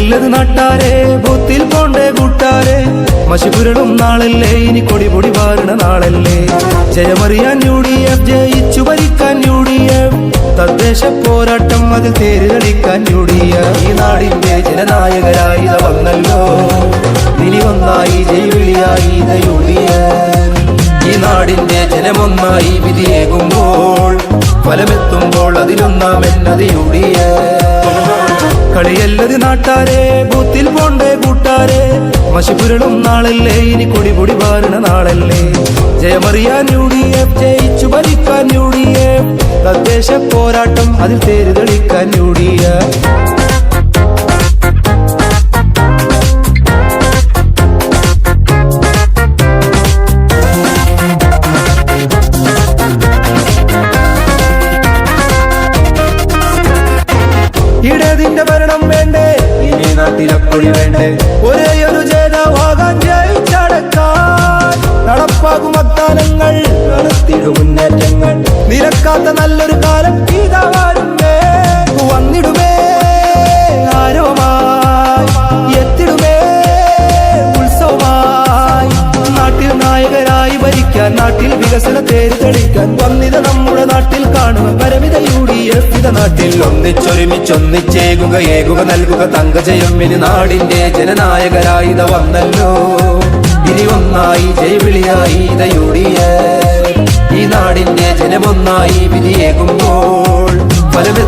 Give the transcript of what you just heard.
കളിയല്ലത് നാട്ടാരെ, ബൂത്തിൽ പോണ്ടേ കൂട്ടാരെ. മഷിപുരളും നാളല്ലേ, ഇനി കൊടിപൊടി വാരണ നാളല്ലേ. ജയമറിയാൻ UDF, ജയിച്ചു ഭരിക്കാൻ UDF. തദ്ദേശ പോരാട്ടം അതിൽ തേര് കളിക്കാൻ UDF. ഈ നാടിന്റെ ജനനായകരായി ഇത വന്നല്ലോ, ഇനി ഒന്നായി ജൈവിളിയായി ഇത UDF. ഈ നാടിന്റെ ജനമൊന്നായി വിധിയേകുമ്പോൾ, ഫലമെത്തുമ്പോൾ അതിലൊന്നാം എന്നത് UDF. കളിയല്ലത് നാട്ടാരെ, ബൂത്തിൽ പോണ്ടേ കൂട്ടാരെ. മഷിപുരളും നാളല്ലേ, ഇനി കൊടിപൊടി വാരണ നാളല്ലേ. ജയമറിയാൻ UDF, ജയിച്ചു ഭരിക്കാൻ UDF. തദ്ദേശ പോരാട്ടം അതിൽ തേര് തെളിക്കാൻ UDF. ഇടതിന്റെ ഭരണം വേണ്ടേ, ഇനി നാട്ടിലപ്പൊഴി വേണ്ടേ. ഒരേയൊരു ജേതാവാകാൻ ജയിച്ചടക്കാൻ നടപ്പാകും വാഗ്ദാനങ്ങൾ, നടത്തിയിടും മുന്നേറ്റങ്ങൾ. നിരക്കാത്ത നല്ലൊരു കാലം ഇതാ വരുന്നേ. വന്നിടുമേ ആരോമായി, എത്തിടുമേ ഉത്സവമായി. നാട്ടിൽ നായകരായി ഭരിക്കാൻ, നാട്ടിൽ വികസന തേര് തെളിക്കാൻ. വന്നിത നമ്മുടെ നാട്ടിൽ കാണുക പരമിത UDF. ഇത നാട്ടിൽ ഒന്നിച്ചൊന്നിച്ചേകുക, ഏകുക നൽകുക തങ്കജയം. ഇനി നാടിന്റെ ജനനായകരായി ഇത വന്നല്ലോ, ഇനി ഒന്നായി ജൈവിളിയായി ഇത UDF. ഈ നാടിന്റെ ജനമൊന്നായി വിധിയേകുമ്പോൾ ഫലമെത്തും.